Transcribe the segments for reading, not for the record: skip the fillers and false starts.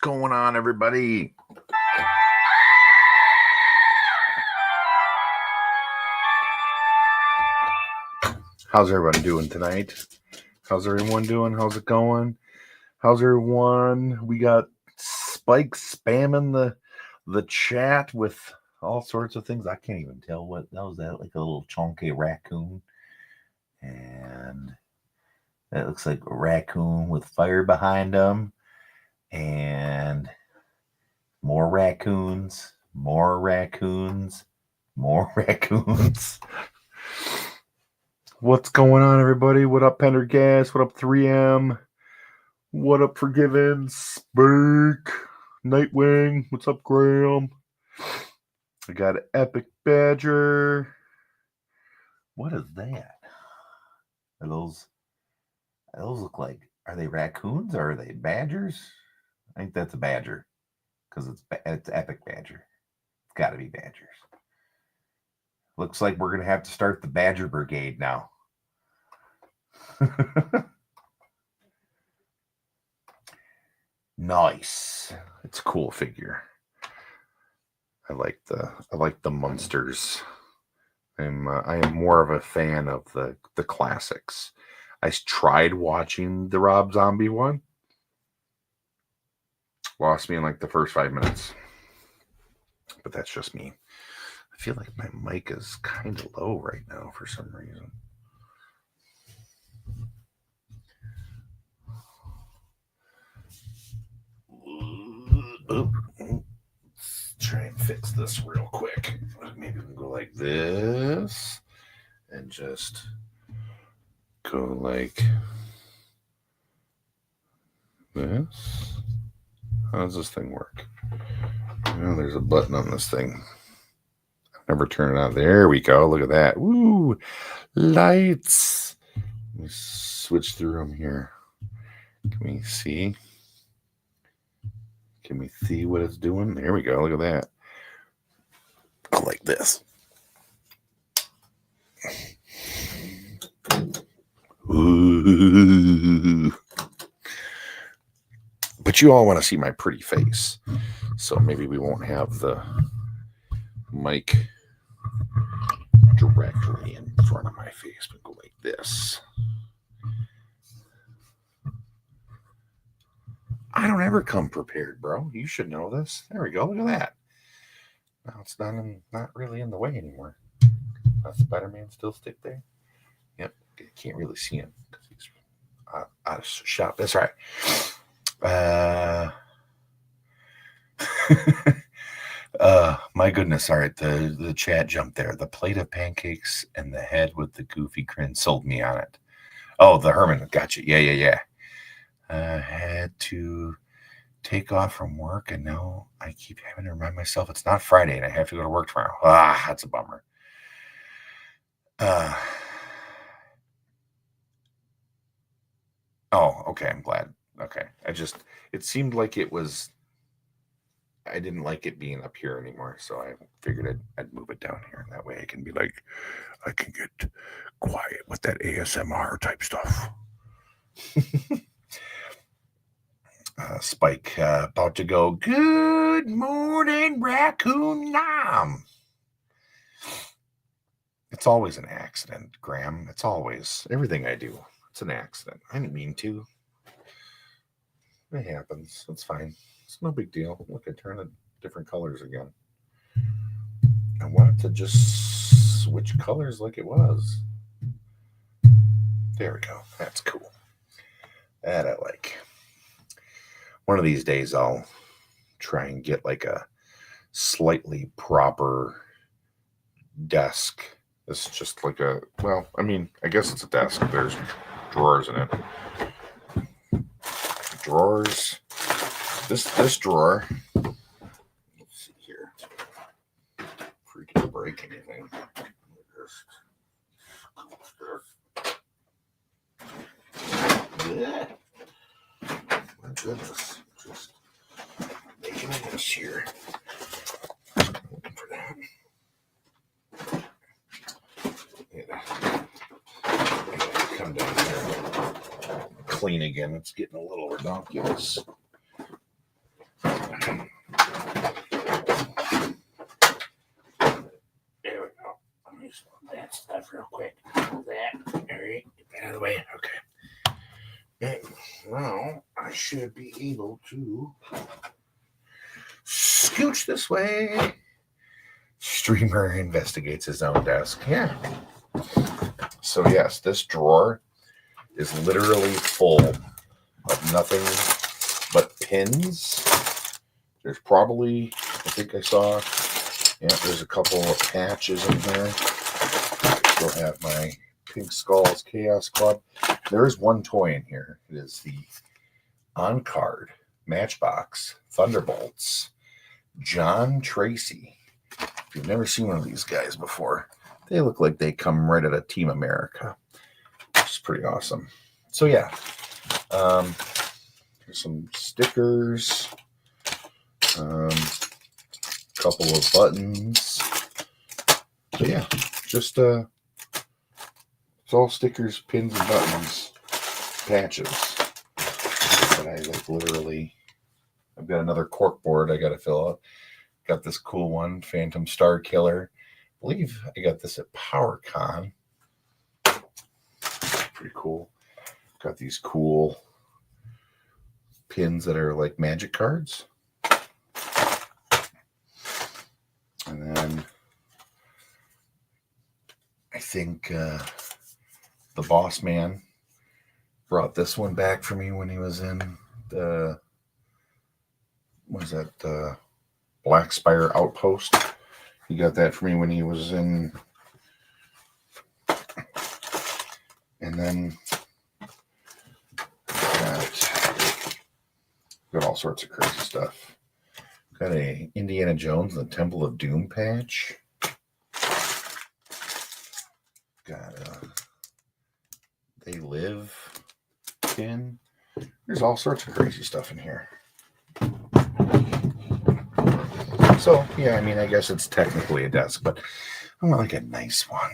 going on, everybody? How's everyone doing tonight? How's everyone doing? How's it going? How's everyone? We got Spike spamming the chat with all sorts of things. I can't even tell what that was. That like a little chunky raccoon, and that looks like a raccoon with fire behind him, and more raccoons, more raccoons, more raccoons. What's going on, everybody? What up, Pendergast? What up, 3M? What up, Forgiven? Spike, Nightwing. What's up, Graham? I got an Epic Badger. What is that? Those look like, are they raccoons or are they badgers? I think that's a badger because it's Epic Badger. It's got to be badgers. Looks like we're going to have to start the Badger Brigade now. Nice. It's a cool figure. I like the monsters. I am more of a fan of the classics. I tried watching the Rob Zombie one. Lost me in like the first 5 minutes. But that's just me. I feel like my mic is kind of low right now for some reason. Let's try and fix this real quick. Maybe we can go like this and just go like this. How does this thing work? Oh, there's a button on this thing. Never turn it on. There we go. Look at that. Woo! Lights. Let me switch through them here. Can we see? Can we see what it's doing? There we go. Look at that. Go like this. Ooh. But you all want to see my pretty face. So maybe we won't have the mic directly in front of my face, but go like this. I don't ever come prepared, bro. You should know this. There we go. Look at that. Now it's not really in the way anymore. Does Spider-Man still stick there? Yep. Can't really see him because he's out of shot. That's right. My goodness. All right. The chat jumped there. The plate of pancakes and the head with the goofy grin sold me on it. Oh, the Herman. Gotcha. Yeah. Had to take off from work, and now I keep having to remind myself it's not Friday and I have to go to work tomorrow. That's a bummer. Oh, okay. I'm glad. Okay. It seemed like I didn't like it being up here anymore, so I figured I'd move it down here. That way I can be like, I can get quiet with that ASMR type stuff. Spike about to go, good morning, Raccoon Nom. It's always an accident, Graham. It's always, everything I do, it's an accident. I didn't mean to. It happens. It's fine. It's no big deal. Look, I turned it different colors again. I wanted to just switch colors like it was. There we go. That's cool. That I like. One of these days I'll try and get like a slightly proper desk. It's just like I guess it's a desk. There's drawers in it. Drawers. This drawer. Let's see here. Freaking break anything. Yeah. My goodness. Just making a mess here. Looking for that. Yeah. I gotta come down here and clean again. It's getting a little ridiculous. should be able to scooch this way. Streamer investigates his own desk. Yeah. So yes, this drawer is literally full of nothing but pins. There's probably, I think I saw, yeah, there's a couple of patches in here. Still have my Pink Skulls Chaos Club. There is one toy in here. It is the on-card Matchbox Thunderbolts John Tracy. If you've never seen one of these guys before, they look like they come right out of Team America, which is pretty awesome. So yeah, there's some stickers, couple of buttons. So yeah, just it's all stickers, pins, and buttons, patches. But I like literally, I've got another cork board I got to fill out. Got this cool one, Phantom Star Killer. I believe I got this at PowerCon. Pretty cool. Got these cool pins that are like magic cards. And then I think the boss man brought this one back for me when he was in the, what is that, Black Spire Outpost. He got that for me when he was in. And then got all sorts of crazy stuff. Got a Indiana Jones and the Temple of Doom patch. Got a They Live pin. There's all sorts of crazy stuff in here. So, yeah, I mean, I guess it's technically a desk, but I want like a nice one.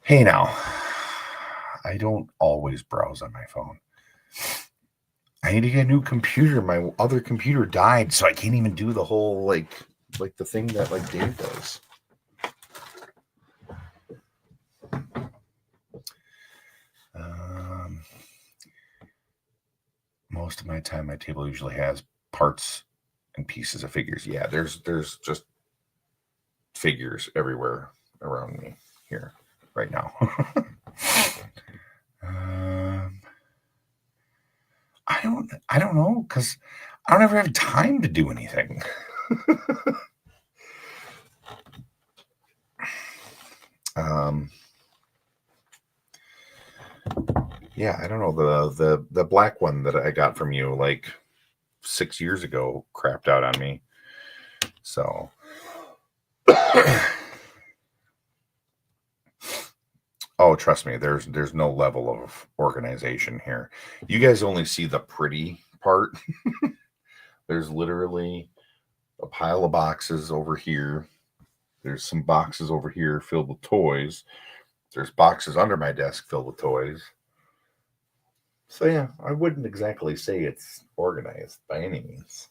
Hey, now, I don't always browse on my phone. I need to get a new computer. My other computer died, so I can't even do the whole, like the thing that, like, Dave does. Most of my time, my table usually has parts and pieces of figures. Yeah, there's just figures everywhere around me here right now. I don't know, because I don't ever have time to do anything. Yeah, I don't know, the black one that I got from you like 6 years ago crapped out on me. So oh, trust me, there's no level of organization here. You guys only see the pretty part. There's literally a pile of boxes over here. There's some boxes over here filled with toys. There's boxes under my desk filled with toys. So yeah, I wouldn't exactly say it's organized by any means.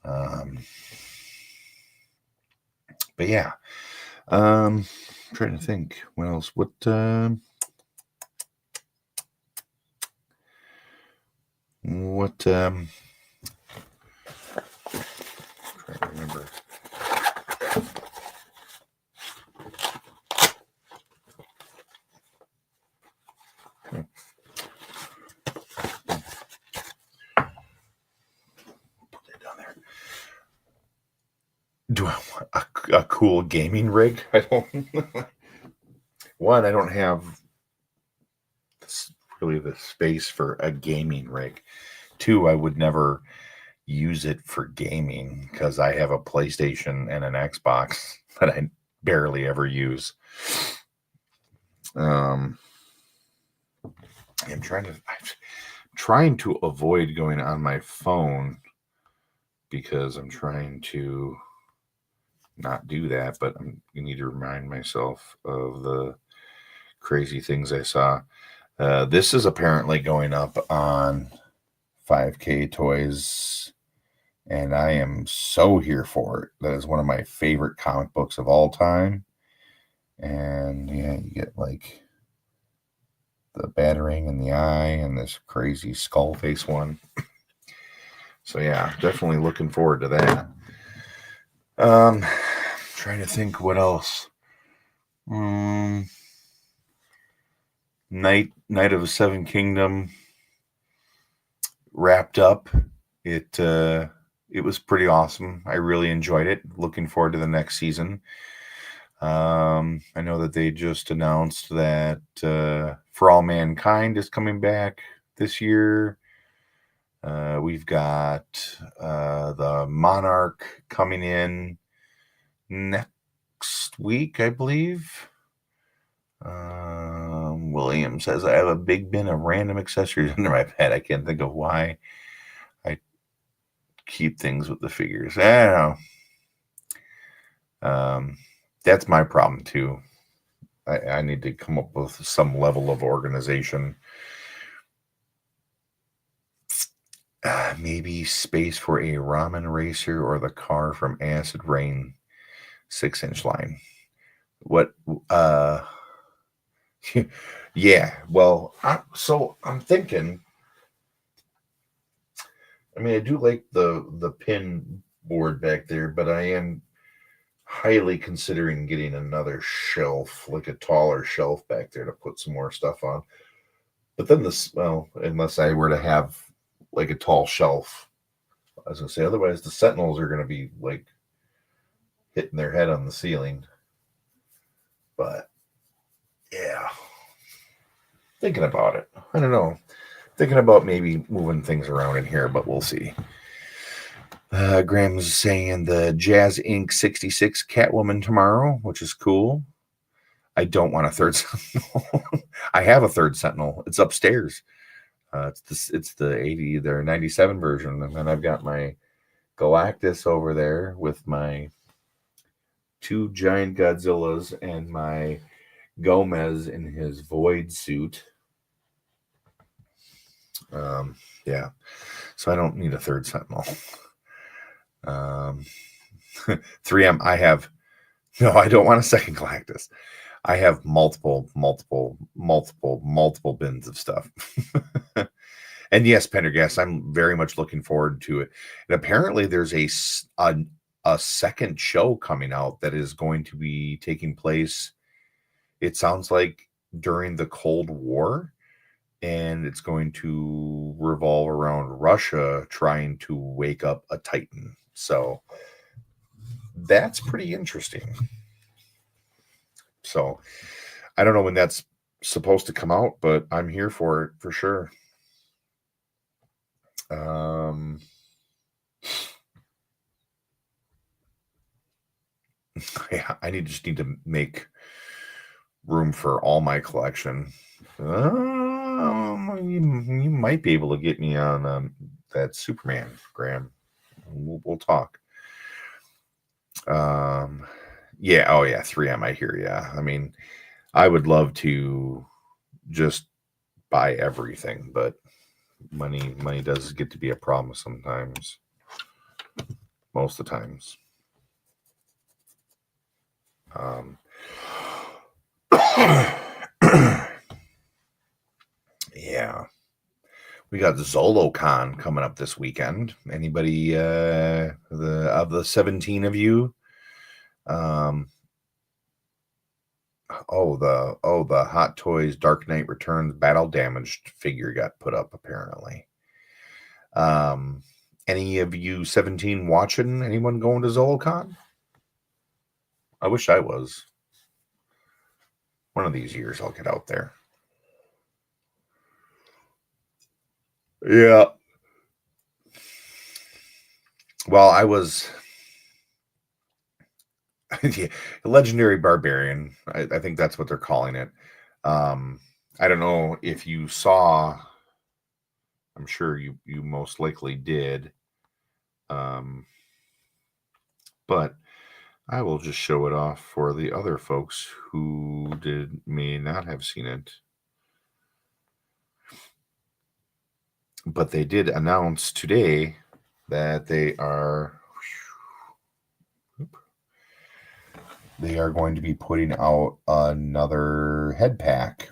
But yeah, I'm trying to think what else. Trying to remember. Do I want a cool gaming rig? I don't. One, I don't have really the space for a gaming rig. Two, I would never use it for gaming because I have a PlayStation and an Xbox that I barely ever use. I'm trying to avoid going on my phone because I'm trying to not do that, but I need to remind myself of the crazy things I saw. This is apparently going up on 5K Toys, and I am so here for it. That is one of my favorite comic books of all time. And yeah, you get like the battering in the eye and this crazy skull face one. So yeah, definitely looking forward to that. Trying to think what else. Night of the Seven Kingdom wrapped up. It was pretty awesome. I really enjoyed it. Looking forward to the next season. I know that they just announced that For All Mankind is coming back this year. We've got the Monarch coming in next week, I believe. William says, I have a big bin of random accessories under my bed. I can't think of why I keep things with the figures. I don't know. That's my problem too. I need to come up with some level of organization. Maybe space for a ramen racer or the car from Acid Rain 6-inch line. What? Yeah. Well, I'm thinking. I mean, I do like the pin board back there, but I am highly considering getting another shelf, like a taller shelf back there to put some more stuff on. But then unless I were to have like a tall shelf, I was gonna say, otherwise the Sentinels are gonna be like hitting their head on the ceiling. But yeah, thinking about it. I don't know. Thinking about maybe moving things around in here, but we'll see. Graham's saying the Jazz Inc. 66 Catwoman tomorrow, which is cool. I don't want a third Sentinel. I have a third Sentinel. It's upstairs. It's the 80, their 97 version, and then I've got my Galactus over there with my 2 giant Godzillas and my Gomez in his Void suit. Yeah, so I don't need a third Sentinel. 3M, I don't want a second Galactus. I have multiple bins of stuff. And yes, Pendergast, I'm very much looking forward to it. And apparently there's a second show coming out that is going to be taking place, it sounds like, during the Cold War. And it's going to revolve around Russia trying to wake up a Titan. So that's pretty interesting. So I don't know when that's supposed to come out, but I'm here for it for sure. Yeah, I just need to make room for all my collection. You might be able to get me on that Superman, Graham. We'll talk. Yeah. Oh yeah. 3M. I hear ya. I mean, I would love to just buy everything, but money does get to be a problem sometimes. Most of the times. Yeah. We got ZoloCon coming up this weekend. Anybody of the 17 of you? The Hot Toys Dark Knight Returns Battle Damaged figure got put up apparently. Any of you 17 watching? Anyone going to ZoloCon? I wish I was. One of these years I'll get out there. Yeah. Well, I was Legendary Barbarian. I think that's what they're calling it. I don't know if you saw. I'm sure you most likely did. But I will just show it off for the other folks who may not have seen it. But they did announce today that they are going to be putting out another head pack.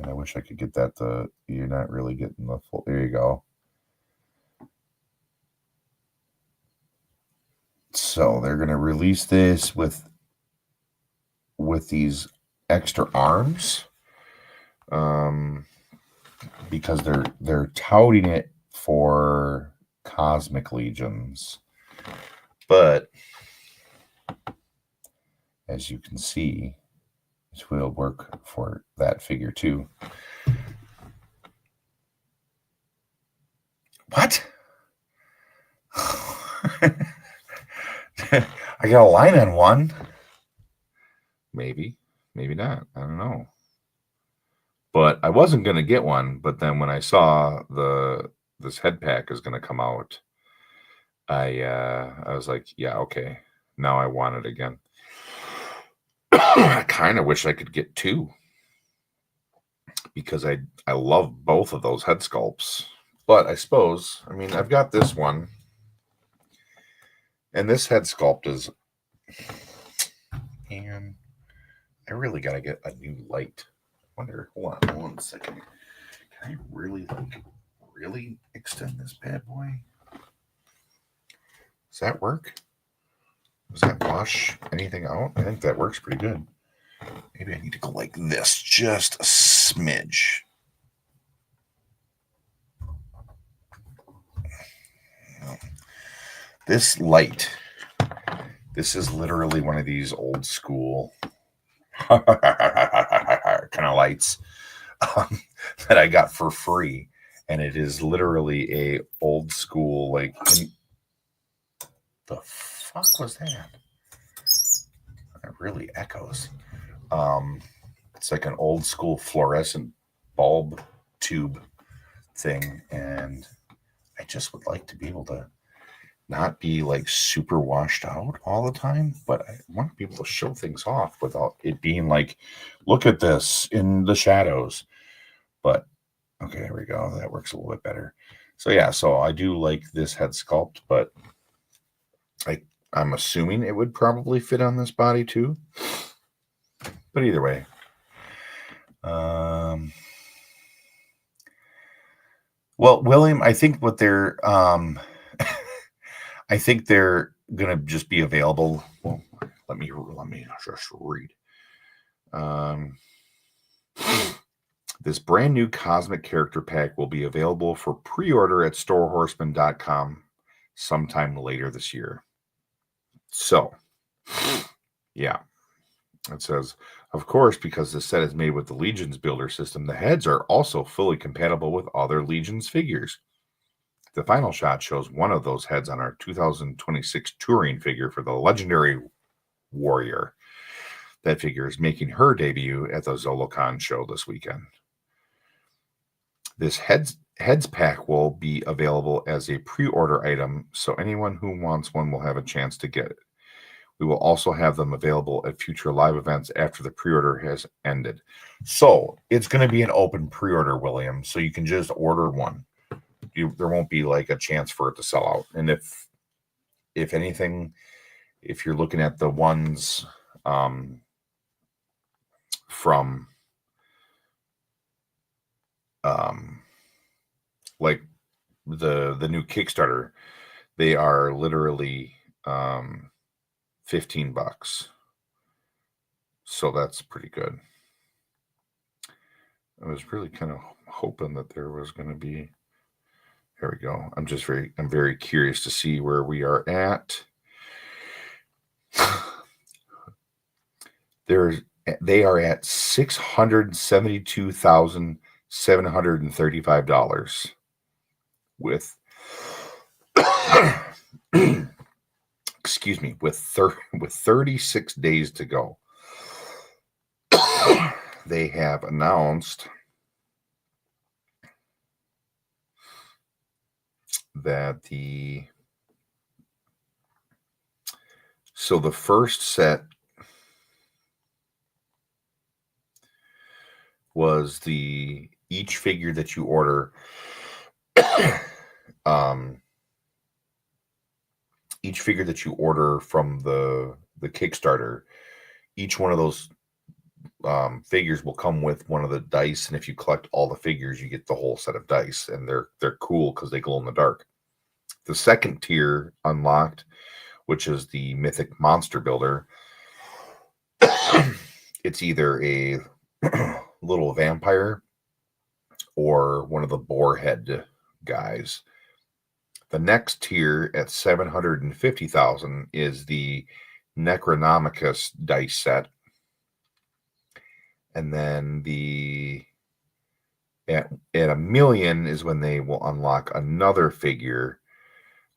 And I wish I could get that. You're not really getting the full. There you go. So they're going to release this with these extra arms, because they're touting it for Cosmic Legions, but as you can see, it will work for that figure too. What? I got a line on one. Maybe not. I don't know. But I wasn't going to get one. But then when I saw this head pack is going to come out, I was like, yeah, okay. Now I want it again. I kind of wish I could get two, because I love both of those head sculpts. But I suppose, I mean, I've got this one, and this head sculpt is, and I really got to get a new light. Wonder, hold on 1 second. Can I really extend this bad boy? Does that work? Does that wash anything out? I think that works pretty good. Maybe I need to go like this, just a smidge. This light, this is literally one of these old school kind of lights that I got for free, and it is literally a old school, like, the fuck was that? It really echoes. It's like an old school fluorescent bulb tube thing, and I just would like to be able to not be like super washed out all the time, but I want to be able to show things off without it being like, look at this in the shadows. But okay, there we go. That works a little bit better. So yeah, so I do like this head sculpt, but I'm assuming it would probably fit on this body too. But either way, well, William, I think what they're I think they're gonna just be available. Well, let me just read. This brand new Cosmic Character Pack will be available for pre-order at storehorseman.com sometime later this year. So, yeah. It says, of course, because the set is made with the Legions builder system, the heads are also fully compatible with other Legions figures. The final shot shows one of those heads on our 2026 touring figure for the legendary Warrior. That figure is making her debut at the Zolocon show this weekend. This heads pack will be available as a pre-order item, so anyone who wants one will have a chance to get it. We will also have them available at future live events after the pre-order has ended. So it's going to be an open pre-order, William, so you can just order one. There won't be like a chance for it to sell out. And if anything, if you're looking at the ones from like the new Kickstarter, they are literally $15. So that's pretty good. I was really kind of hoping that there was going to be. Here we go. I'm very curious to see where we are at. They are at $672,735 with excuse me, with 36 days to go. They have announced that the first set was each figure that you order each figure that you order from the Kickstarter, each one of those figures will come with one of the dice, and if you collect all the figures, you get the whole set of dice, and they're cool because they glow in the dark. The second tier unlocked, which is the Mythic Monster Builder, it's either a little vampire or one of the boarhead guys. The next tier at 750,000 is the Necronomicus dice set. And then at $1 million is when they will unlock another figure.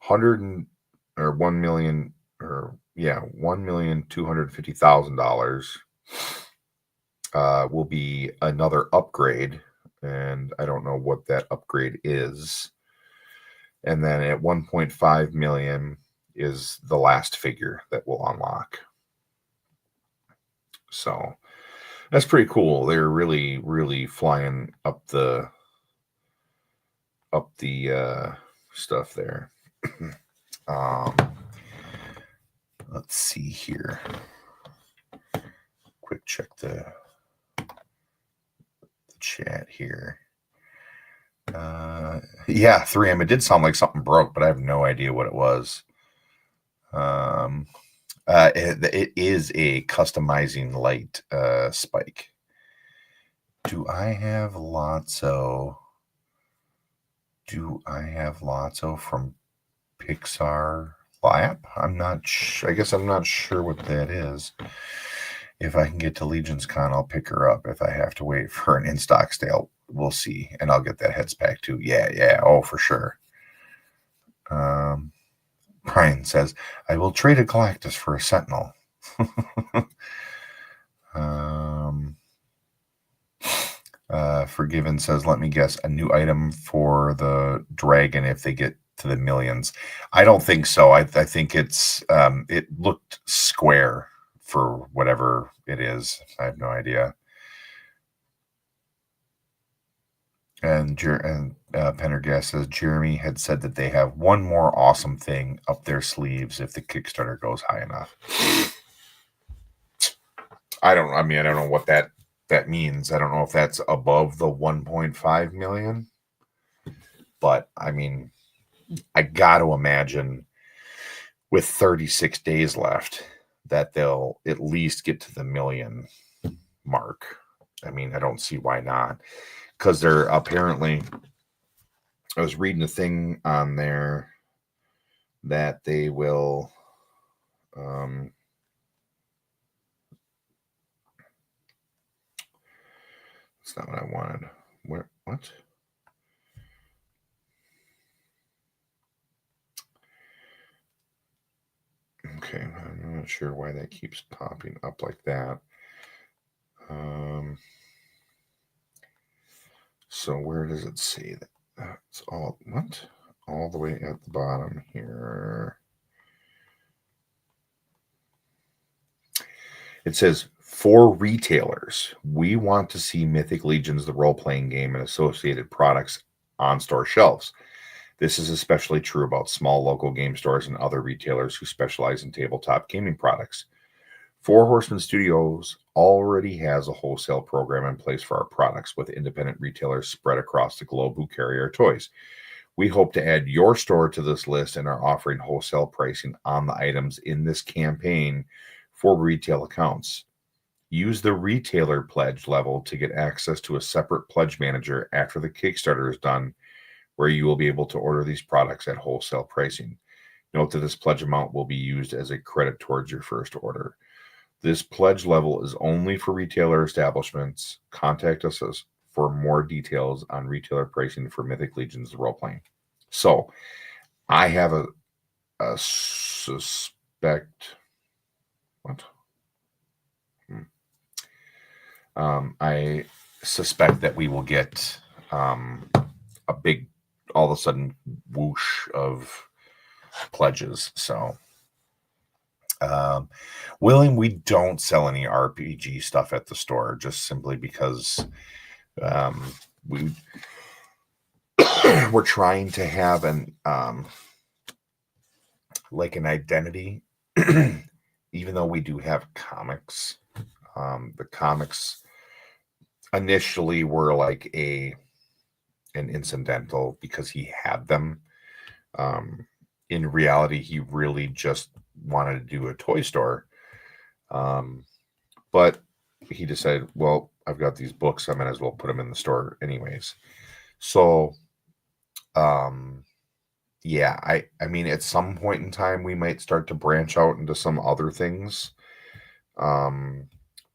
1,250,000 will be another upgrade, and I don't know what that upgrade is. And then at 1.5 million is the last figure that will unlock. So that's pretty cool. They're really, really flying up the stuff there. Let's see here. Quick check the chat here. Yeah, 3M. It did sound like something broke, but I have no idea what it was. It is a customizing light spike. Do I have Lotso? From Pixar Lap? I'm not. I guess I'm not sure what that is. If I can get to Legion's Con, I'll pick her up. If I have to wait for an in-stock sale, we'll see. And I'll get that heads pack too. Yeah. Oh, for sure. Brian says, I will trade a Galactus for a Sentinel. Forgiven says, let me guess, a new item for the dragon if they get to the millions. I don't think so. I think it's it looked square for whatever it is. I have no idea. And Pendergast says Jeremy had said that they have one more awesome thing up their sleeves if the Kickstarter goes high enough. I don't know what that means. I don't know if that's above the 1.5 million. But I mean, I got to imagine with 36 days left that they'll at least get to the million mark. I mean, I don't see why not. Because they're apparently, I was reading a thing on there that they will, it's not what I wanted. What? Okay, I'm not sure why that keeps popping up like that. So where does it say that? It's all the way at the bottom here. It says, for retailers, we want to see Mythic Legions, the role-playing game, and associated products on store shelves. This is especially true about small local game stores and other retailers who specialize in tabletop gaming products. Four Horsemen Studios already has a wholesale program in place for our products, with independent retailers spread across the globe who carry our toys. We hope to add your store to this list and are offering wholesale pricing on the items in this campaign for retail accounts. Use the retailer pledge level to get access to a separate pledge manager after the Kickstarter is done, where you will be able to order these products at wholesale pricing. Note that this pledge amount will be used as a credit towards your first order. This pledge level is only for retailer establishments. Contact us for more details on retailer pricing for Mythic Legions role-playing. So, I have a suspect. What? I suspect that we will get a big, all of a sudden, whoosh of pledges. So, William, we don't sell any RPG stuff at the store, just simply because we're trying to have an like an identity, even though we do have comics. The comics initially were like an incidental because he had them. In reality, he really just wanted to do a toy store. But he decided, well, I've got these books, I might as well put them in the store anyways. So, yeah, I mean, at some point in time, we might start to branch out into some other things.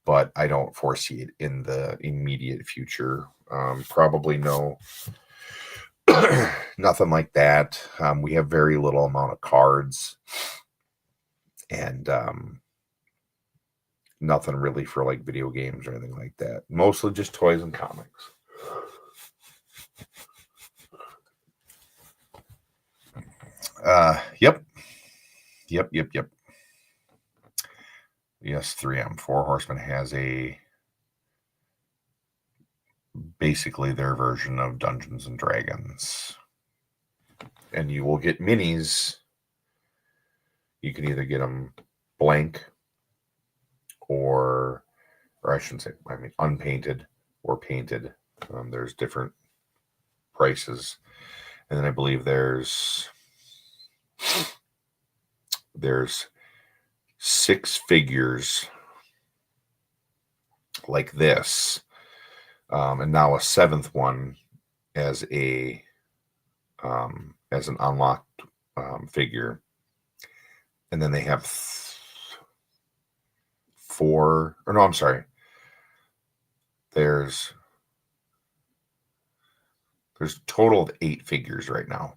But I don't foresee it in the immediate future. Probably no, nothing like that. We have very little amount of cards, and nothing really for like video games or anything like that. Mostly just toys and comics. Yep. Yes, 3M, Four Horsemen has basically their version of Dungeons and Dragons. And you will get minis. You can either get them blank or I shouldn't say, I mean, unpainted or painted. There's different prices. And then I believe there's 6 figures like this, and now a 7th one as an unlocked figure, and then they have 4. Or no, I'm sorry. There's a total of 8 figures right now.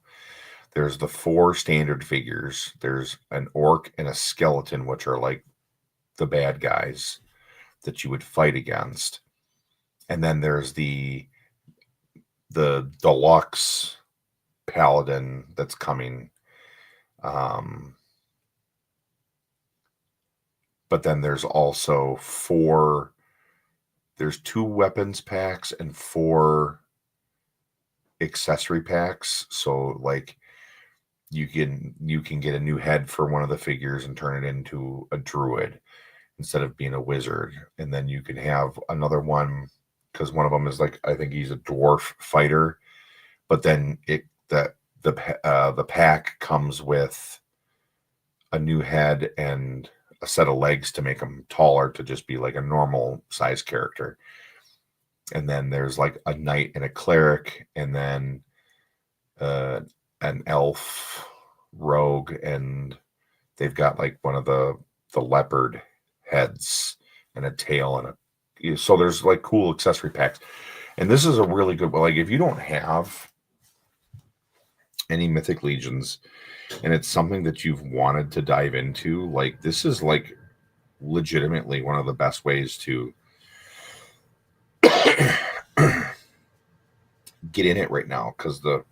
There's the 4 standard figures. There's an orc and a skeleton, which are like the bad guys that you would fight against. And then there's the deluxe paladin that's coming. But then there's also 2 weapons packs and 4 accessory packs. So like you can get a new head for one of the figures and turn it into a druid instead of being a wizard. And then you can have another one, because one of them is like, I think he's a dwarf fighter, but then the pack comes with a new head and a set of legs to make him taller to just be like a normal size character. And then there's like a knight and a cleric, and then an elf rogue, and they've got like one of the leopard heads and a tail and so there's like cool accessory packs. And this is a really good one. Like if you don't have any Mythic Legions and it's something that you've wanted to dive into, like this is like legitimately one of the best ways to get in it right now, because the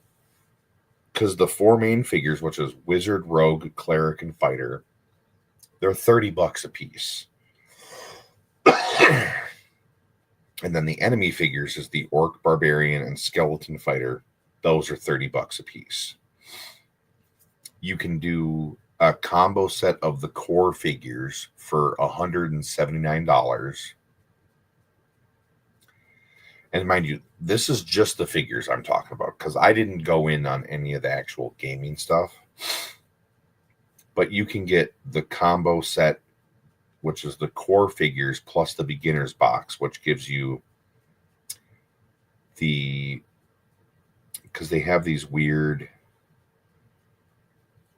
4 main figures, which is wizard, rogue, cleric, and fighter, they're $30 a piece. And then the enemy figures is the orc, barbarian, and skeleton fighter. Those are $30 a piece. You can do a combo set of the core figures for $179. And mind you, this is just the figures I'm talking about, because I didn't go in on any of the actual gaming stuff. But you can get the combo set, which is the core figures plus the beginner's box, which gives you because they have these weird,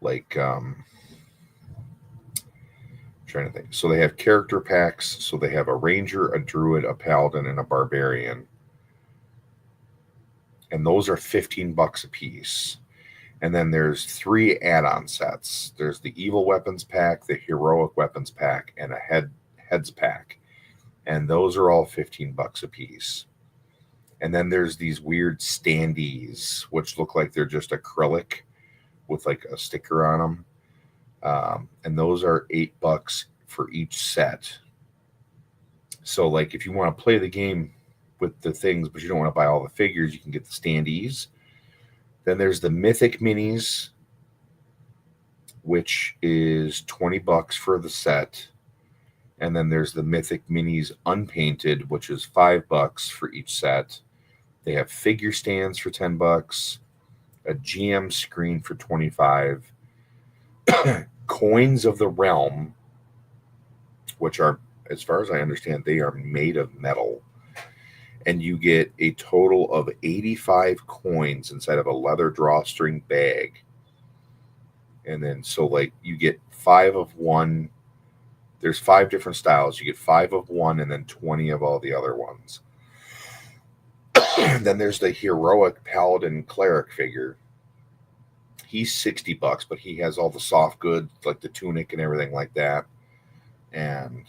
like, trying to think. So they have character packs. So they have a ranger, a druid, a paladin, and a barbarian. And those are $15 a piece. And then there's 3 add-on sets. There's the evil weapons pack, the heroic weapons pack, and a heads pack. And those are all $15 a piece. And then there's these weird standees, which look like they're just acrylic with like a sticker on them. And those are $8 for each set. So like if you want to play the game with the things, but you don't want to buy all the figures, you can get the standees. Then there's the Mythic Minis, which is $20 for the set. And then there's the Mythic Minis Unpainted, which is $5 for each set. They have figure stands for $10, a GM screen for $25, Coins of the Realm, which are, as far as I understand, they are made of metal. And you get a total of 85 coins inside of a leather drawstring bag. And then, so like, you get 5 of one. There's 5 different styles. You get 5 of one and then 20 of all the other ones. Then there's the Heroic Paladin Cleric figure. He's $60, but he has all the soft goods, like the tunic and everything like that. And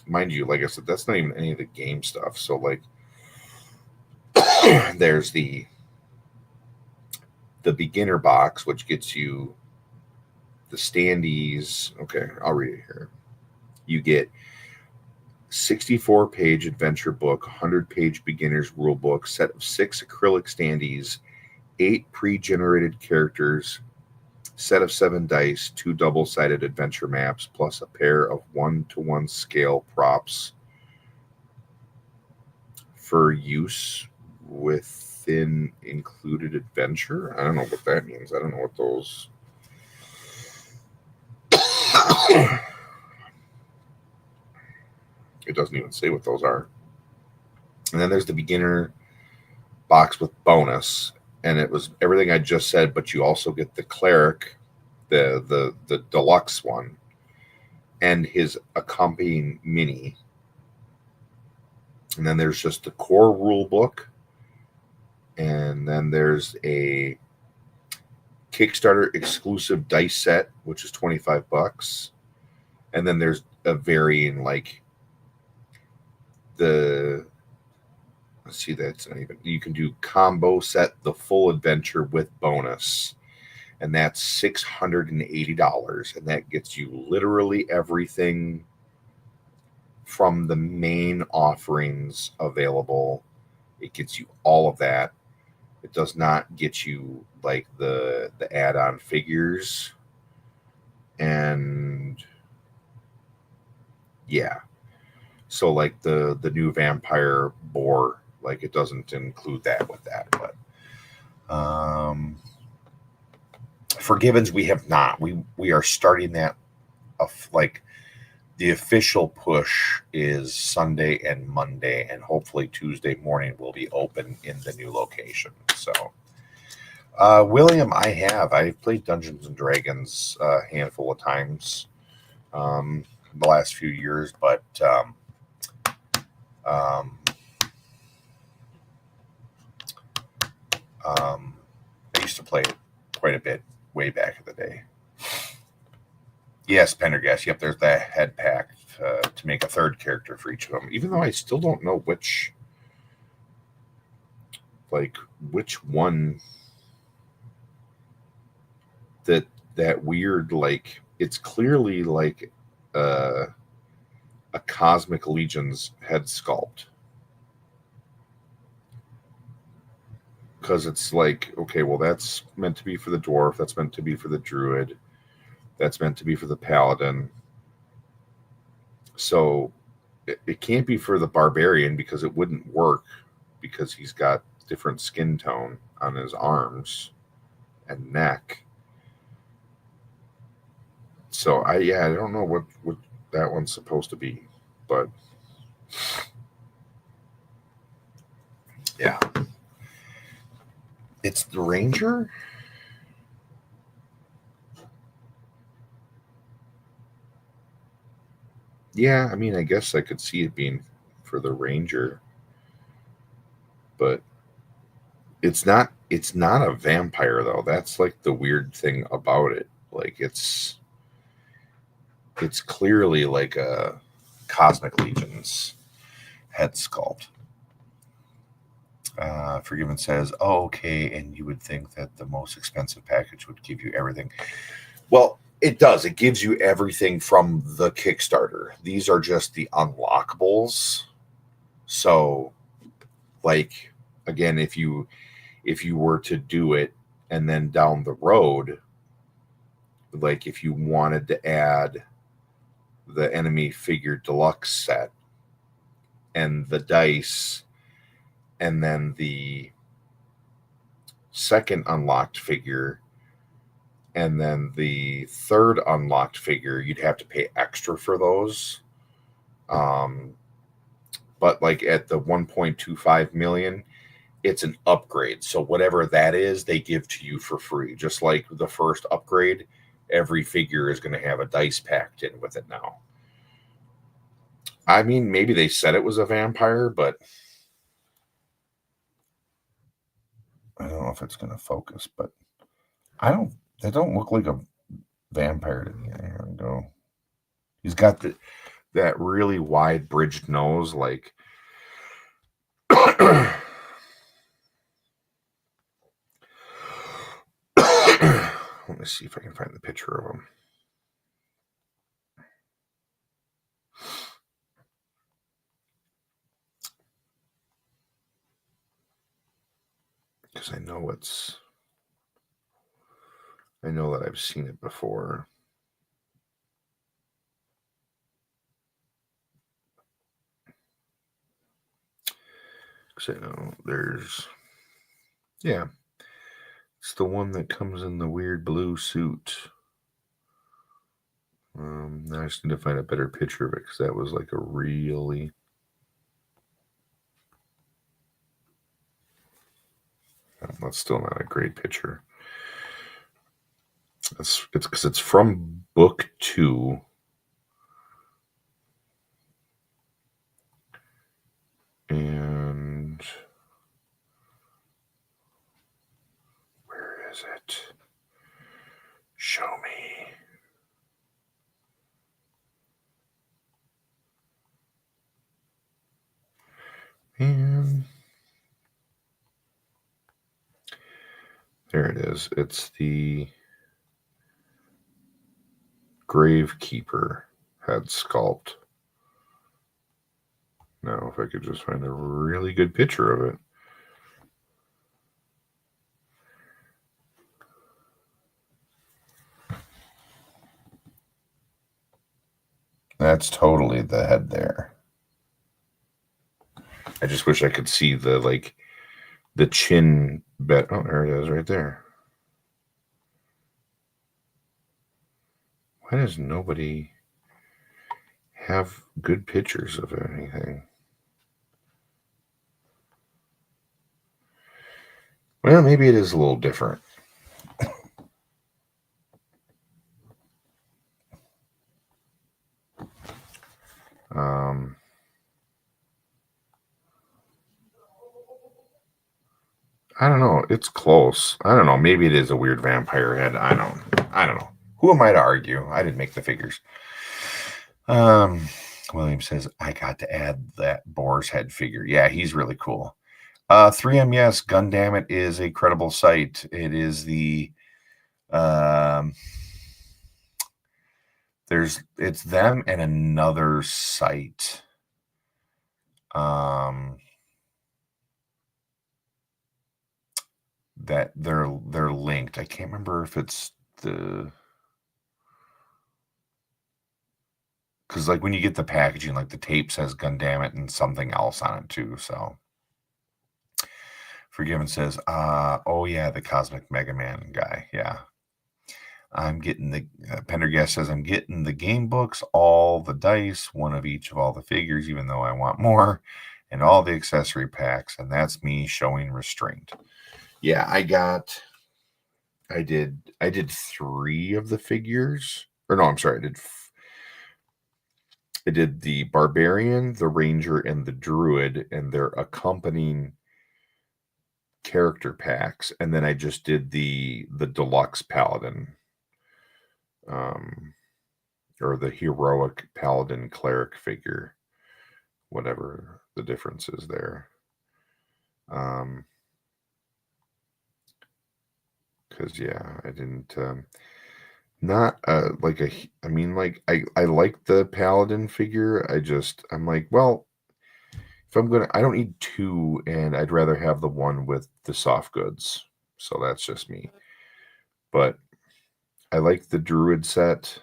mind you, like I said, that's not even any of the game stuff. So like, there's the beginner box, which gets you the standees. Okay, I'll read it here. You get 64-page adventure book, 100-page beginner's rule book, set of 6 acrylic standees, 8 pre-generated characters, set of 7 dice, 2 double-sided adventure maps, plus a pair of 1-to-1 scale props for use within included adventure. I don't know what that means. I don't know what those... It doesn't even say what those are. And then there's the beginner box with bonus, and it was everything I just said, but you also get the cleric, the deluxe one, and his accompanying mini. And then there's just the core rule book, and then there's a Kickstarter exclusive dice set, which is $25, and then there's a varying, like, let's see, that's not even, you can do combo set, the full adventure with bonus, and that's $680, and that gets you literally everything from the main offerings available. It gets you all of that. It does not get you like the add-on figures, and yeah. So like the new vampire boar, like it doesn't include that with that. But Forgivens we have not. We are starting that like the official push is Sunday and Monday, and hopefully Tuesday morning will be open in the new location. So William, I've played Dungeons and Dragons a handful of times the last few years, but I used to play it quite a bit way back in the day. Yes, Pendergast. Yep, there's that head pack to make a third character for each of them. Even though I still don't know which one that weird, like, it's clearly like a Cosmic Legion's head sculpt. Because it's like, okay, well, that's meant to be for the dwarf, that's meant to be for the druid, that's meant to be for the paladin. So it can't be for the barbarian, because it wouldn't work, because he's got different skin tone on his arms and neck. So I don't know what that one's supposed to be, but yeah. It's the Ranger? Yeah, I mean, I guess I could see it being for the Ranger. But it's not a vampire, though. That's like the weird thing about it. Like it's clearly like a Cosmic Legion's head sculpt. Forgiven says, "Oh, okay," and you would think that the most expensive package would give you everything. Well, it does. It gives you everything from the Kickstarter. These are just the unlockables. So, like, again, if you were to do it, and then down the road, like if you wanted to add the enemy figure deluxe set, and the dice, and then the second unlocked figure, and then the third unlocked figure, you'd have to pay extra for those. But like at the 1.25 million, it's an upgrade. So whatever that is, they give to you for free. Just like the first upgrade, every figure is going to have a dice packed in with it now. I mean, maybe they said it was a vampire, but I don't know if it's going to focus. But they don't look like a vampire to me. There we go. He's got that really wide bridged nose, like. Let me see if I can find the picture of him. Because I know that I've seen it before. Because I know it's the one that comes in the weird blue suit. Now I just need to find a better picture of it, because that was like a really. That's still not a great picture. It's because it's from book 2. And where is it? Show me. And there it is. It's the Gravekeeper head sculpt. Now, if I could just find a really good picture of it. That's totally the head there. I just wish I could see the chin bit. Oh, there it is right there. Why does nobody have good pictures of anything? Well, maybe it is a little different. I don't know. It's close. I don't know. Maybe it is a weird vampire head. I don't know. Who am I to argue? I didn't make the figures. William says, I got to add that boar's head figure. Yeah, he's really cool. 3M, yes, Gundam, it is a credible site. It is the it's them and another site. That they're linked. I can't remember if it's because like when you get the packaging, like the tape says Gundam and something else on it too. So Forgiven says, oh yeah, the Cosmic Mega Man guy. Yeah. I'm getting the Pendergast says, I'm getting the game books, all the dice, one of each of all the figures, even though I want more, and all the accessory packs. And that's me showing restraint. Yeah, I did 3 of the figures. Or no, I'm sorry. I did the Barbarian, the Ranger, and the Druid, and their accompanying character packs. And then I just did the deluxe Paladin. Or the heroic Paladin Cleric figure. Whatever the difference is there. Because yeah, I didn't not like I mean, like I like the Paladin figure. I'm like, well, if I don't need 2, and I'd rather have the one with the soft goods. So that's just me. But I like the Druid set.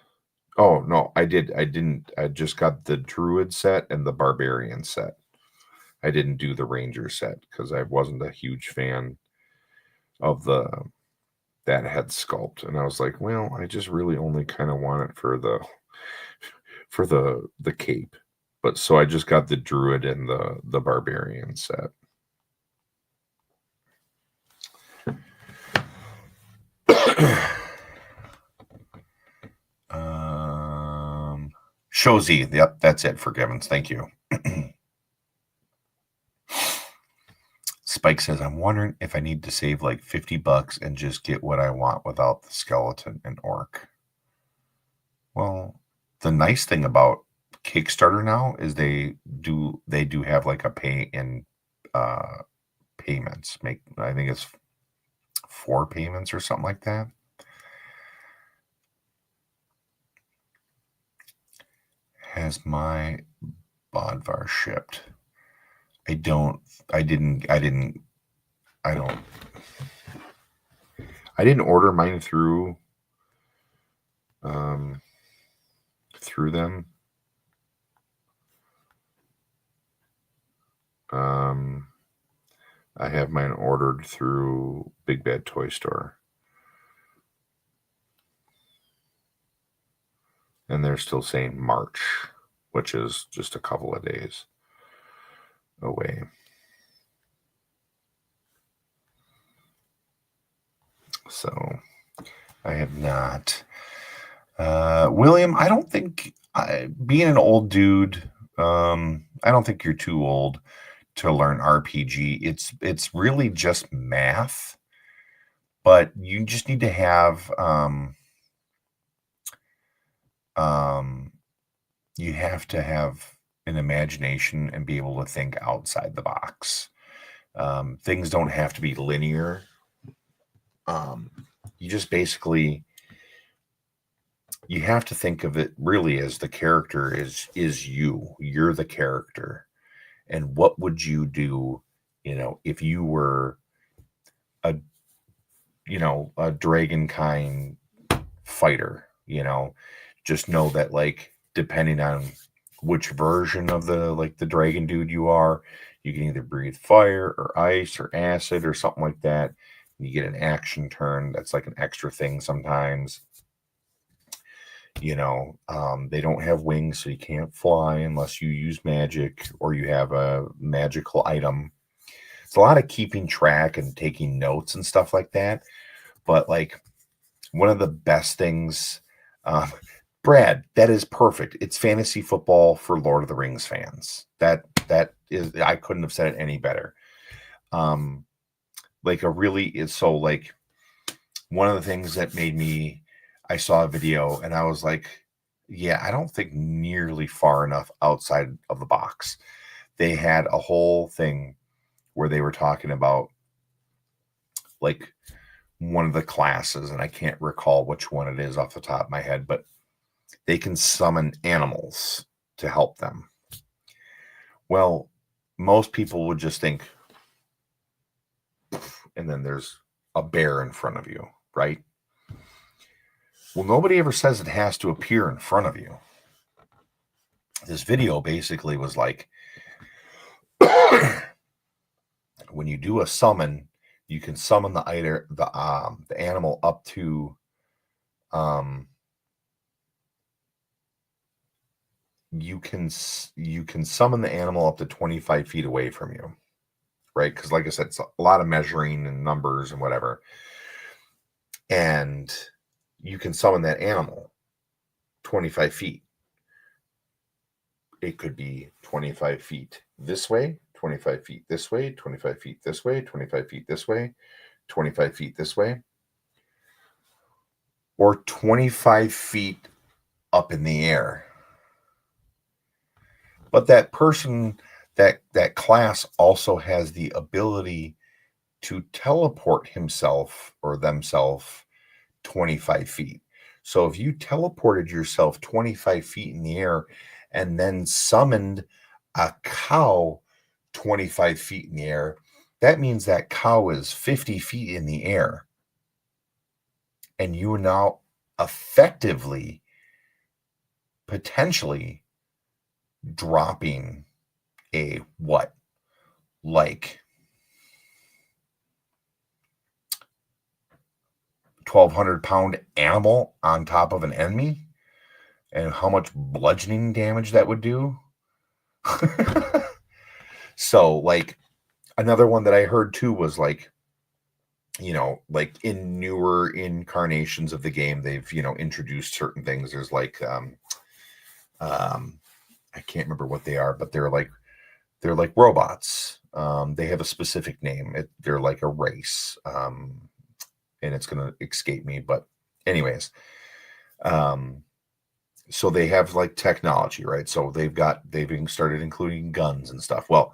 Oh, no, I didn't. I just got the Druid set and the Barbarian set. I didn't do the Ranger set because I wasn't a huge fan of that head sculpt. And I was like, well, I just really only kind of want it for the cape. But so I just got the Druid and the Barbarian set. Shozy. Yep, that's it for Givens. Thank you. Spike says, I'm wondering if I need to save like $50 and just get what I want without the skeleton and orc. Well, the nice thing about Kickstarter now is they do have like a pay in payments. I think it's 4 payments or something like that. Has my Bodvar shipped? I didn't order mine through them. I have mine ordered through Big Bad Toy Store. And they're still saying March, which is just a couple of days away. So I have not. William, I don't think, being an old dude, I don't think you're too old to learn RPG. It's really just math, but you just need to have you have to have an imagination and be able to think outside the box. Things don't have to be linear. You just basically, you have to think of it really as the character is you're the character. And what would you do, if you were a dragon kind fighter, just know that, like, depending on which version of the dragon dude you are, you can either breathe fire or ice or acid or something like that. You get an action turn. That's like an extra thing sometimes. They don't have wings, so you can't fly unless you use magic or you have a magical item. It's a lot of keeping track and taking notes and stuff like that. But, like, one of the best things, Brad, that is perfect. It's fantasy football for Lord of the Rings fans. That is, I couldn't have said it any better. One of the things that made me, I saw a video and I was like, yeah, I don't think nearly far enough outside of the box. They had a whole thing where they were talking about, like, one of the classes, and I can't recall which one it is off the top of my head, but they can summon animals to help them. Well, most people would just think, and then there's a bear in front of you, right? Well, nobody ever says it has to appear in front of you. This video basically was like, when you do a summon, you can summon the animal up to you can summon the animal up to 25 feet away from you, right? Because, like I said, it's a lot of measuring and numbers and whatever. And you can summon that animal 25 feet. It could be 25 feet this way, 25 feet this way, 25 feet this way, 25 feet this way, 25 feet this way, or 25 feet up in the air. But that person, that class also has the ability to teleport himself or themselves 25 feet. So if you teleported yourself 25 feet in the air and then summoned a cow 25 feet in the air, that means that cow is 50 feet in the air. And you are now effectively potentially dropping a what? Like 1,200-pound animal on top of an enemy, and how much bludgeoning damage that would do. So, like, another one that I heard too was like, like in newer incarnations of the game, they've, introduced certain things. There's like, I can't remember what they are, but they're like robots. They have a specific name. They're like a race, and it's gonna escape me. But anyways, so they have like technology, right? So they've started including guns and stuff. Well,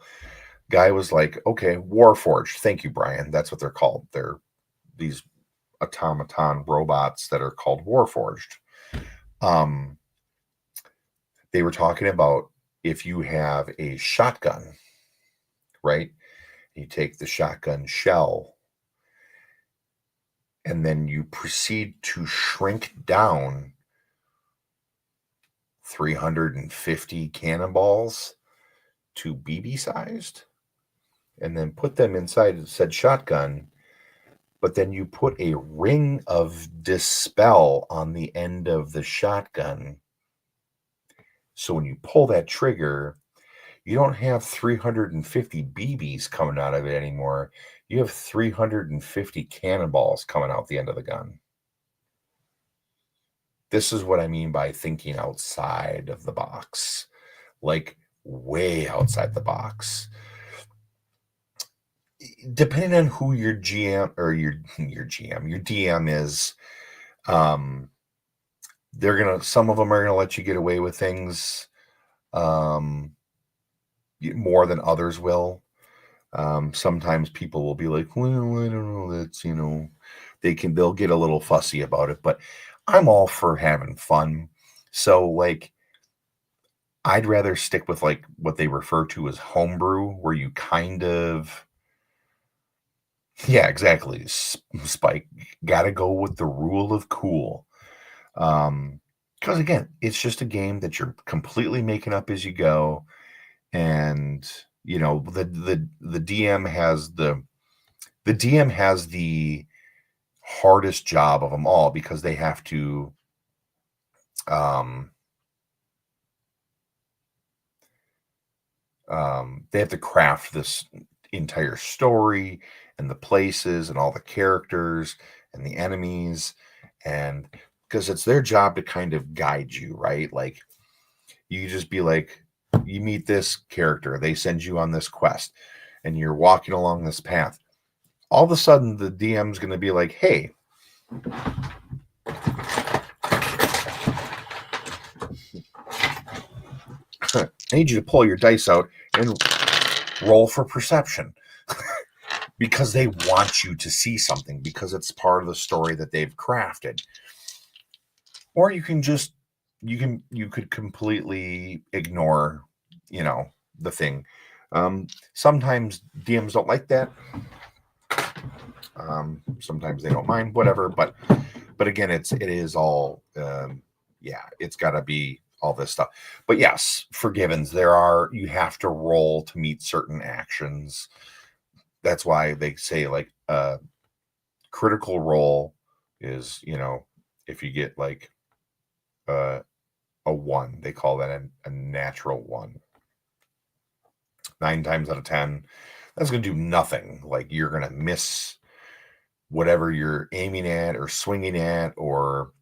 guy was like, okay, Warforged. Thank you, Brian. That's what they're called. They're these automaton robots that are called Warforged. They were talking about if you have a shotgun, right? You take the shotgun shell and then you proceed to shrink down 350 cannonballs to BB sized and then put them inside said shotgun. But then you put a ring of dispel on the end of the shotgun. So when you pull that trigger, you don't have 350 BBs coming out of it anymore. You have 350 cannonballs coming out the end of the gun. This is what I mean by thinking outside of the box, like way outside the box. Depending on who your GM or your DM is, some of them are gonna let you get away with things more than others will. Sometimes people will be like, well, I don't know, that's, they'll get a little fussy about it, but I'm all for having fun. So like, I'd rather stick with like what they refer to as homebrew, where you kind of, yeah, exactly. Spike, gotta go with the rule of cool. Because again, it's just a game that you're completely making up as you go, and the DM has the hardest job of them all because they have to craft this entire story and the places and all the characters and the enemies, and because it's their job to kind of guide you, right? Like, you just be like, you meet this character, they send you on this quest, and you're walking along this path. All of a sudden, the DM's going to be like, hey, I need you to pull your dice out and roll for perception. Because they want you to see something, because it's part of the story that they've crafted. Or you could completely ignore, the thing. Sometimes DMs don't like that. Sometimes they don't mind, whatever. But again, it is all, it's got to be all this stuff. But yes, Forgivens, you have to roll to meet certain actions. That's why they say like critical roll is, if you get like a 1, they call that a natural 1. 9 times out of 10, that's going to do nothing. Like, you're going to miss whatever you're aiming at or swinging at, or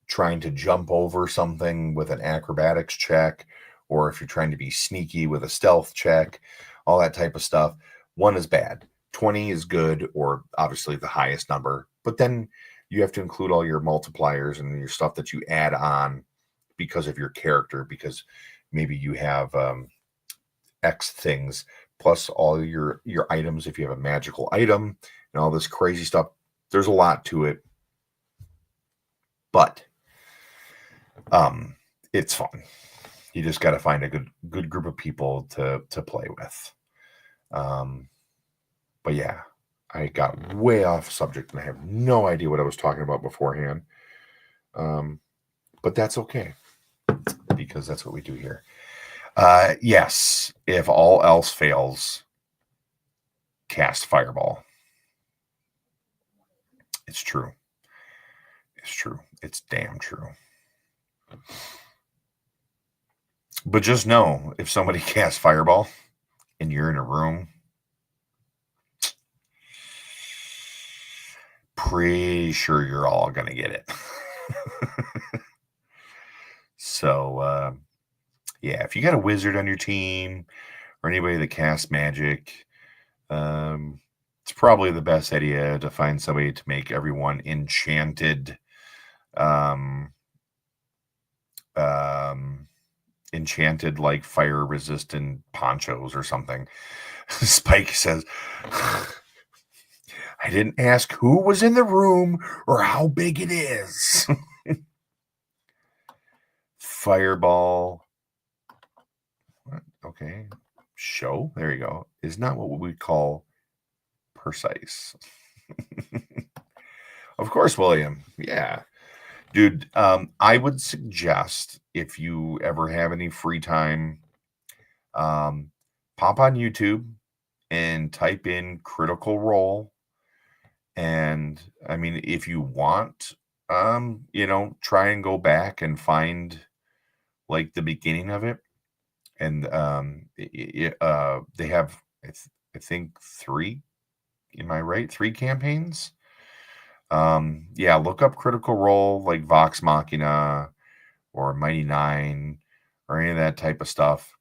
trying to jump over something with an acrobatics check, or if you're trying to be sneaky with a stealth check, all that type of stuff. 1 is bad. 20 is good, or obviously the highest number. But then you have to include all your multipliers and your stuff that you add on because of your character, because maybe you have X things, plus all your items if you have a magical item and all this crazy stuff. There's a lot to it. But it's fun. You just got to find a good group of people to play with. But yeah, I got way off subject and I have no idea what I was talking about beforehand. But that's okay. because that's what we do here. Yes, if all else fails, cast Fireball. It's true. It's true. It's damn true. But just know, if somebody casts Fireball and you're in a room, pretty sure you're all going to get it. So, yeah, if you got a wizard on your team or anybody that casts magic, it's probably the best idea to find somebody to make everyone enchanted. Enchanted like fire resistant ponchos or something. Spike says, I didn't ask who was in the room or how big it is. Fireball. Okay. Show. There you go. Is not what we call precise. Of course, William. Yeah. Dude, I would suggest if you ever have any free time, pop on YouTube and type in Critical Role. And I mean, if you want, try and go back and find like the beginning of it. And they have, I think 3, am I right? 3 campaigns. Yeah, look up Critical Role like Vox Machina or Mighty Nine or any of that type of stuff.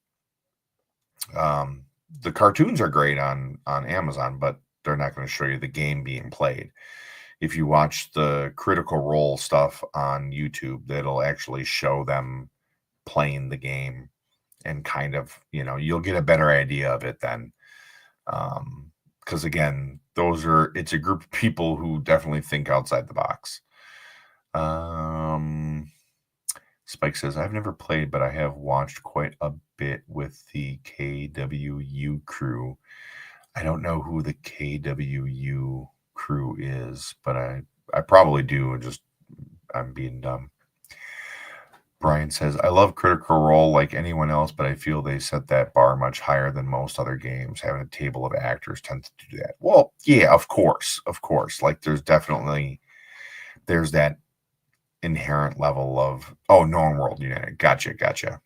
The cartoons are great on Amazon, but they're not going to show you the game being played. If you watch the Critical Role stuff on YouTube, that'll actually show them playing the game and kind of, you'll get a better idea of it then. Because again, it's a group of people who definitely think outside the box. Spike says, I've never played, but I have watched quite a bit with the KWU crew. I don't know who the KWU crew is, but I probably do, and I'm being dumb. Brian says, I love Critical Role like anyone else, but I feel they set that bar much higher than most other games. Having a table of actors tends to do that. Well, yeah, of course. Like there's that inherent level of, Norm World United. Gotcha.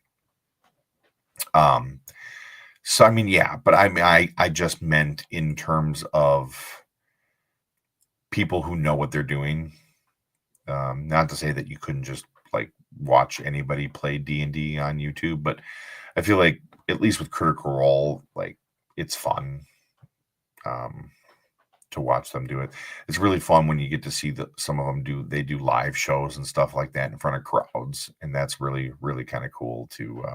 So I mean, yeah, but I just meant in terms of people who know what they're doing. Not to say that you couldn't just like watch anybody play D&D on YouTube, but I feel like at least with Critical Role, like it's fun to watch them do it. It's really fun when you get to see that some of them do live shows and stuff like that in front of crowds, and that's really, really kind of cool to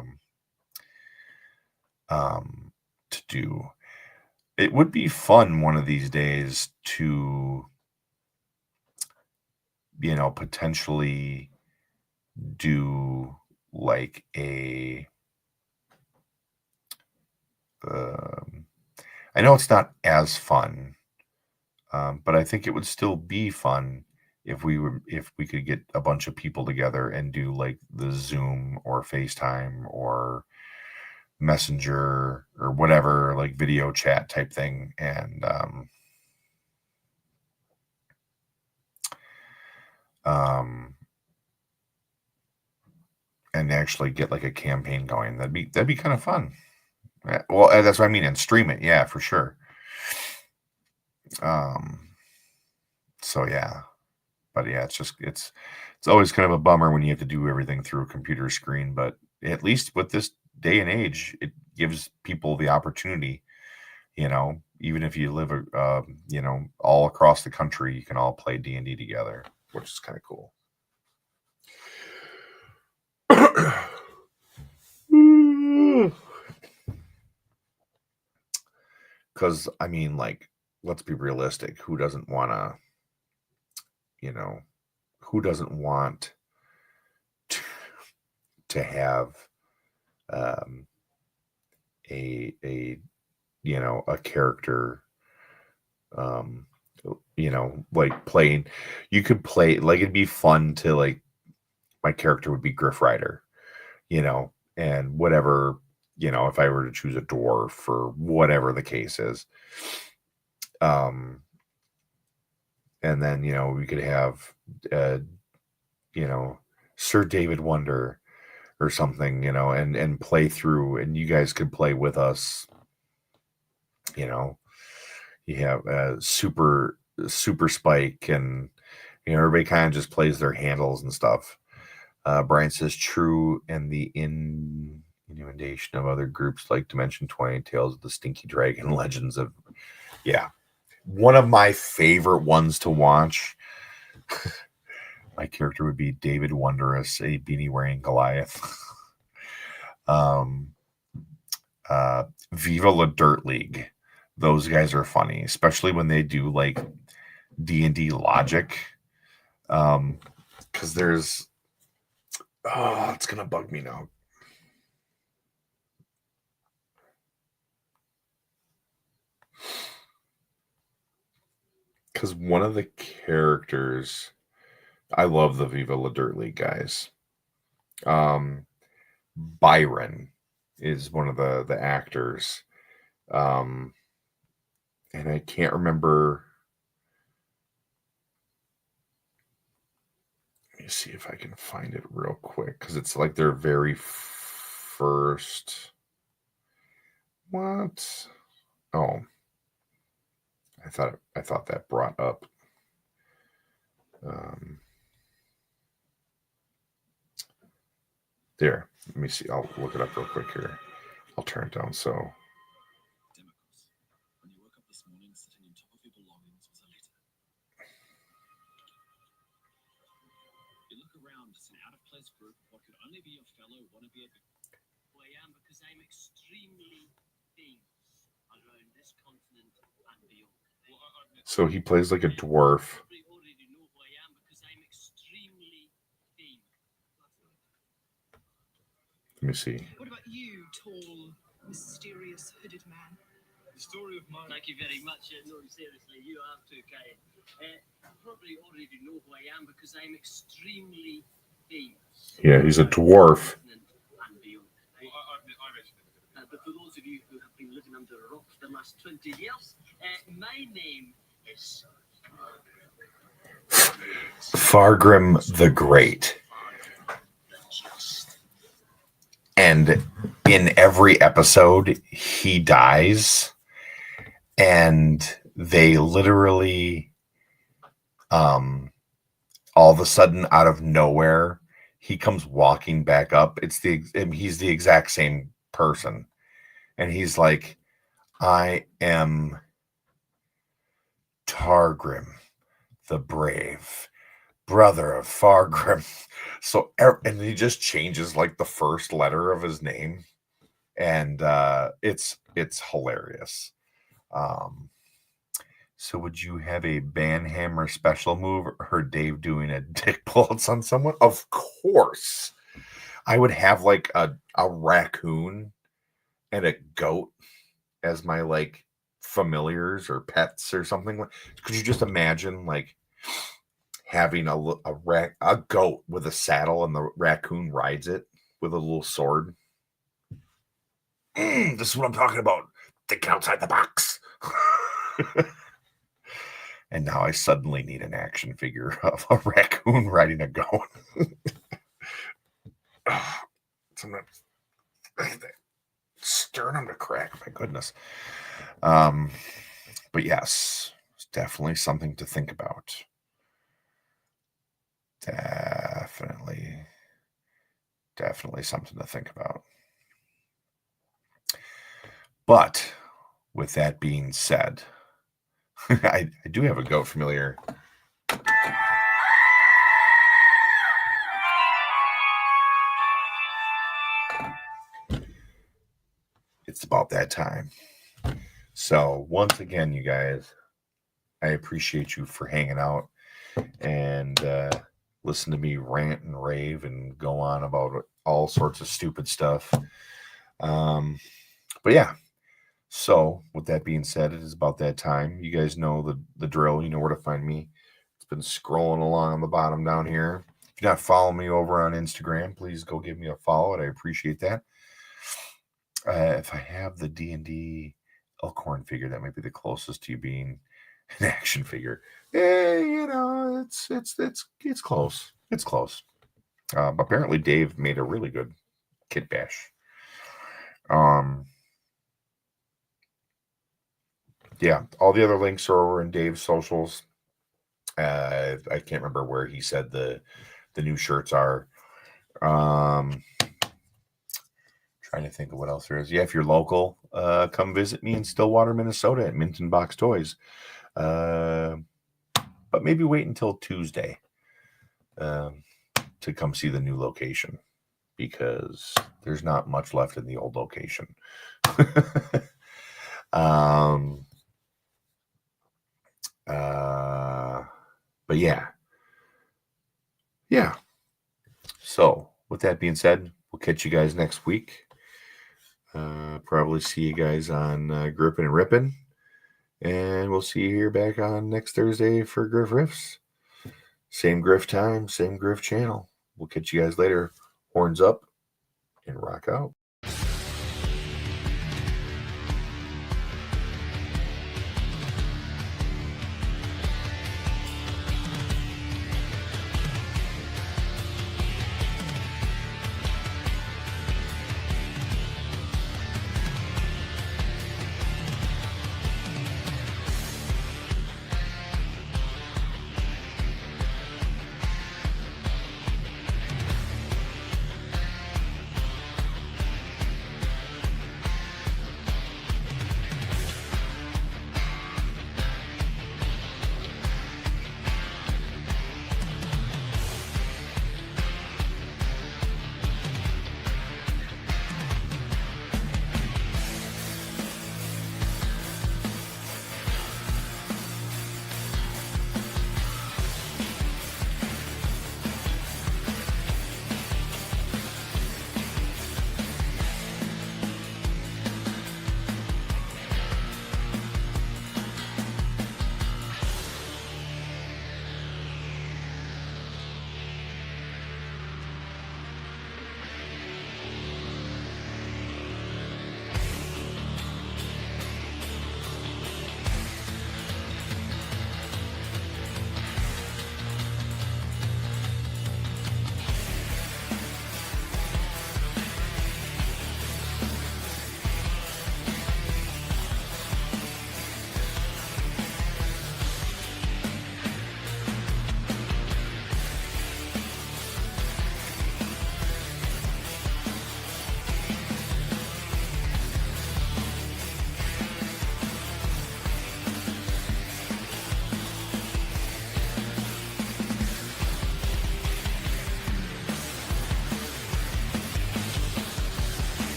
do. It would be fun one of these days to potentially do like a I know it's not as fun, but I think it would still be fun if we could get a bunch of people together and do like the Zoom or FaceTime or Messenger or whatever, like video chat type thing, and actually get like a campaign going. That'd be kind of fun. Well, that's what I mean, and stream it, yeah, for sure. So yeah, but yeah, it's always kind of a bummer when you have to do everything through a computer screen, but at least with this day and age, it gives people the opportunity, even if you live, all across the country, you can all play D&D together, which is kind of cool. Because I mean, like, let's be realistic. Who doesn't want to have a character, like playing. You could play, like, it'd be fun to, like, my character would be Grif Rider, and whatever, if I were to choose a dwarf or whatever the case is. And then, we could have, Sir David Wonder or something, and play through, and you guys could play with us. You have Super Spike, and everybody kind of just plays their handles and stuff. Brian says true, and the inundation of other groups like Dimension 20, Tales of the Stinky Dragon, Legends of one of my favorite ones to watch. My character would be David Wondrous, a beanie wearing Goliath. Viva La Dirt League. Those guys are funny, especially when they do like D&D logic. Because there's it's gonna bug me now. Because one of the characters, I love the Viva La Dirt League guys. Byron is one of the actors. And I can't remember. Let me see if I can find it real quick, because it's like their very first. What? Oh, I thought that brought up. There. Let me see. I'll look it up real quick here. I'll turn it down so. When you woke up this morning, sitting on top of your belongings was a letter. You look around, it's an out-of-place group of what could only be your fellow wannabe. Who I am because I'm extremely famous around this continent and beyond. So he plays like a dwarf. Let me see. What about you, tall, mysterious, hooded man? The story of my... Thank you very much. No, seriously, you are too kind. Probably already know who I am because I'm extremely famous. Yeah, he's a dwarf. But for those of you who have been living under a rock for the last 20 years, my name is... Fargrim the Great. And in every episode, he dies, and they literally, all of a sudden, out of nowhere, he comes walking back up. He's the exact same person, and he's like, "I am Targrim, the Brave, brother of Fargrim." So, and he just changes like the first letter of his name, and it's hilarious. So would you have a Banhammer special move, or Dave doing a dick bullets on someone? Of course. I would have like a raccoon and a goat as my like familiars or pets or something. Could you just imagine like having a goat with a saddle and the raccoon rides it with a little sword? This is what I'm talking about. Thinking outside the box. And now I suddenly need an action figure of a raccoon riding a goat. Sometimes sternum to crack. My goodness. But yes, it's definitely something to think about. Definitely something to think about. But with that being said, I do have a goat familiar. It's about that time. So once again, you guys, I appreciate you for hanging out and listen to me rant and rave and go on about all sorts of stupid stuff. But yeah. So, with that being said, it is about that time. You guys know the drill. You know where to find me. It's been scrolling along on the bottom down here. If you're not following me over on Instagram, please go give me a follow. I appreciate that. If I have the D&D Elkhorn figure, that might be the closest to you being an action figure. You know, it's close. It's close. Apparently, Dave made a really good Kit Bash. Yeah, all the other links are over in Dave's socials. I can't remember where he said the new shirts are. Trying to think of what else there is. Yeah, if you're local, come visit me in Stillwater, Minnesota at Minton Box Toys. But maybe wait until Tuesday to come see the new location, because there's not much left in the old location. But yeah. So with that being said, we'll catch you guys next week. Probably see you guys on Grippin' and Rippin'. And we'll see you here back on next Thursday for Grif Riffs. Same Grif time, same Grif channel. We'll catch you guys later. Horns up and rock out.